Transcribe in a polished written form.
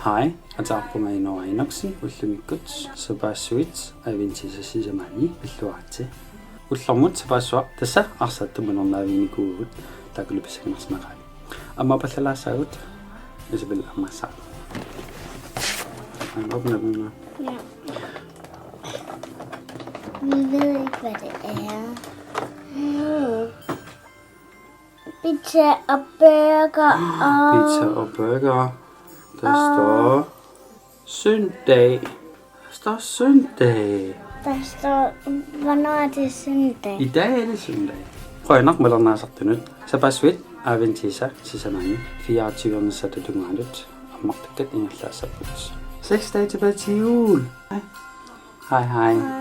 Hej, og tak på mig nuannattarpugut, Ullumikkut, Sapaassuit, adventiisa sisamaani, pilluaritsi. Ullumikkut Sapaassuit, tässä arsaattut nuannattarpugut, takulu pissanganaavillutigit. Ammartagaq, Isabel Ammartagaq. Åbner den nu. Ja. Vi ved ikke, hvad det er. Pizza og burger og... Pizza og burger. Der står søndag. Der står, hvornår er det søndag? I dag er det søndag. Prøv nok med den her sagt nyt. Sapaassuit, adventiisa, sisamaani, 24. sattutungaanut, Ammartagaq, illersukkat. 6 dage tilbage til jul. Hej. Hej.